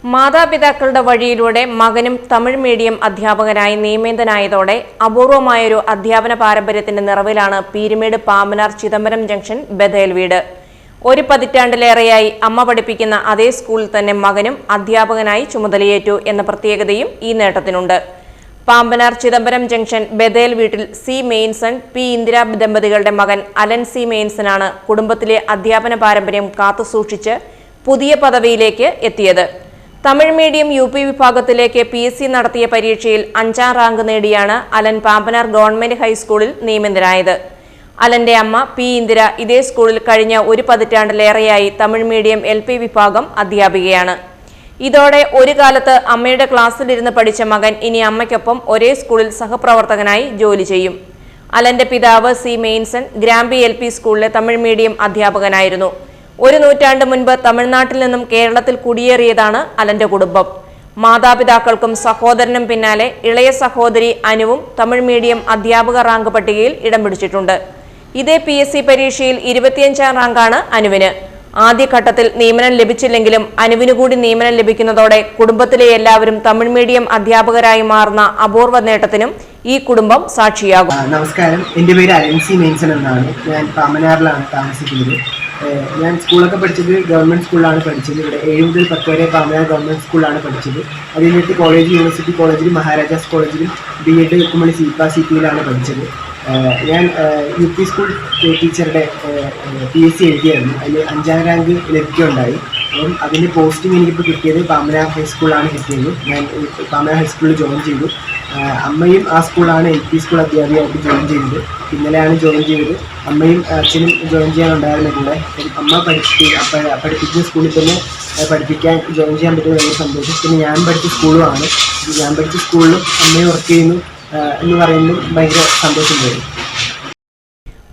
മാതാപിതാക്കളുടെ വഴിയിലൂടെ മകനും തമിഴ് മീഡിയം അധ്യാപകനായി നിയമിതനായതോടെ അപൂർവമായൊരു അധ്യാപന പാരമ്പര്യത്തിന്റെ നിറവിലാണ് പീരുമേട് പാമ്പനാർ ചിദംബരം ജംഗ്ഷൻ ബഥേൽ വീട്. ഒരു പതിറ്റാണ്ടിലേറെയായി അമ്മ പഠിപ്പിക്കുന്ന അതേ സ്കൂളിൽ തന്നെ മകനും അധ്യാപകനായി ചുമതലയേറ്റു എന്ന പ്രത്യേകതയും ഈ നേട്ടത്തിനുണ്ട്. പാമ്പനാർ ചിദംബരം ജംഗ്ഷൻ ബഥേൽ വീട്ടിൽ സി മെയിൻസൺ പി ഇന്ദിര ദമ്പതികളുടെ മകൻ അലൻ സി മെയിൻസനാണ് കുടുംബത്തിലെ അധ്യാപന പാരമ്പര്യം കാത്തുസൂക്ഷിച്ച് പുതിയ പദവിയിലേക്ക് എത്തിയത്. തമിഴ് മീഡിയം UP വിഭാഗത്തിലേക്ക് PSC നടത്തിയ പരീക്ഷയിൽ 5ാം റാങ്ക് നേടിയാണ് അലൻ പാമ്പനാർ ഗവൺമെന്റ് ഹൈസ്കൂളിൽ നിയമിതനായത്. അലന്റെ അമ്മ പി ഇന്ദിര ഇതേ സ്കൂളിൽ കഴിഞ്ഞ ഒരു പതിറ്റാണ്ടിലേറെയായി തമിഴ് മീഡിയം LP വിഭാഗം അധ്യാപികയാണ്. ഇതോടെ ഒരു കാലത്ത് അമ്മയുടെ ക്ലാസ്സിലിരുന്ന് പഠിച്ച മകൻ ഇനി അമ്മയ്ക്കൊപ്പം ഒരേ സ്കൂളിൽ സഹപ്രവർത്തകനായി ജോലി ചെയ്യും. അലന്റെ പിതാവ് സി മെയിൻസൺ ഗ്രാമ്പി LP സ്കൂളിലെ തമിഴ് മീഡിയം അധ്യാപകനായിരുന്നു. ഒരു നൂറ്റാണ്ട് മുൻപ് തമിഴ്നാട്ടിൽ നിന്നും കേരളത്തിൽ കുടിയേറിയതാണ് അലന്റെ കുടുംബം. മാതാപിതാക്കൾക്കും സഹോദരനും പിന്നാലെ ഇളയ സഹോദരി അനുവും തമിഴ് മീഡിയം അധ്യാപക റാങ്ക് പട്ടികയിൽ ഇടം പിടിച്ചിട്ടുണ്ട്. ഇതേ PSC പരീക്ഷയിൽ 25ാം റാങ്കാണ് അനുവിന്. ആദ്യഘട്ടത്തിൽ നിയമനം ലഭിച്ചില്ലെങ്കിലും അനുവിന് കൂടി നിയമനം ലഭിക്കുന്നതോടെ കുടുംബത്തിലെ എല്ലാവരും തമിഴ് മീഡിയം അധ്യാപകരായി മാറുന്ന അപൂർവ നേട്ടത്തിനും ഈ കുടുംബം സാക്ഷിയാകും. നമസ്കാരം, എൻ്റെ പേര് അലൻ സി മെയിൻസൺ എന്നാണ്. ഞാൻ പാമ്പനാറിലാണ് താമസിക്കുന്നത്. ഞാൻ സ്കൂളൊക്കെ പഠിച്ചത് ഗവൺമെൻറ് സ്കൂളിലാണ് പഠിച്ചത്. ഇവിടെ 7 മുതൽ 10 വരെ പാമ്പനാർ ഗവൺമെൻറ് സ്കൂളിലാണ് പഠിച്ചത്. അത് കഴിഞ്ഞിട്ട് യൂണിവേഴ്സിറ്റി കോളേജിലും മഹാരാജാസ് കോളേജിലും B.Ed കുമ്മളി CPയിലാണ് പഠിച്ചത്. ഞാൻ UP സ്കൂൾ ടീച്ചറുടെ PSC എഴുതിയായിരുന്നു. അതിൽ 5ാം റാങ്ക് ലഭിക്കുകയുണ്ടായി. അപ്പം അതിൻ്റെ പോസ്റ്റിംഗ് എനിക്കിപ്പോൾ കിട്ടിയത് പാമ്പനാർ ഹൈസ്കൂളിലാണ് കിട്ടിയത്. ഞാൻ പാമ്പനാർ ഹൈസ്കൂളിൽ ജോയിൻ ചെയ്തു. അമ്മയും ആ സ്കൂളാണ് LP സ്കൂൾ അധ്യാപികയായിട്ട് ജോയിൻ ചെയ്തത്. ഇന്നലെയാണ് ജോയിൻ ചെയ്തത്. അമ്മയും അച്ഛനും ജോയിൻ ചെയ്യാനുണ്ടായിരുന്ന കൂടെ അമ്മ പഠിപ്പിക്കുന്ന സ്കൂളിൽ തന്നെ പഠിപ്പിക്കാൻ ജോയിൻ ചെയ്യാൻ പറ്റുന്ന വലിയ സന്തോഷം. പിന്നെ ഞാൻ പഠിച്ച സ്കൂളുമാണ്. ഞാൻ പഠിച്ച സ്കൂളിലും അമ്മയെ വർക്ക് ചെയ്യുന്നു എന്ന് പറയുന്നത് ഭയങ്കര സന്തോഷം തോന്നി.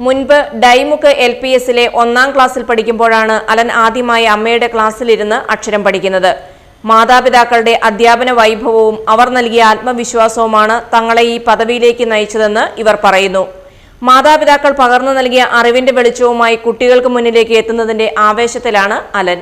മുൻപ് ഡൈമുക്ക് LPSലെ 1ാം ക്ലാസ്സിൽ പഠിക്കുമ്പോഴാണ് അലൻ ആദ്യമായി അമ്മയുടെ ക്ലാസ്സിലിരുന്ന് അക്ഷരം പഠിക്കുന്നത്. മാതാപിതാക്കളുടെ അധ്യാപന വൈഭവവും അവർ നൽകിയ ആത്മവിശ്വാസവുമാണ് തങ്ങളെ ഈ പദവിയിലേക്ക് നയിച്ചതെന്ന് ഇവർ പറയുന്നു. മാതാപിതാക്കൾ പകർന്നു നൽകിയ അറിവിന്റെ വെളിച്ചവുമായി കുട്ടികൾക്ക് മുന്നിലേക്ക് എത്തുന്നതിന്റെ ആവേശത്തിലാണ് അലൻ.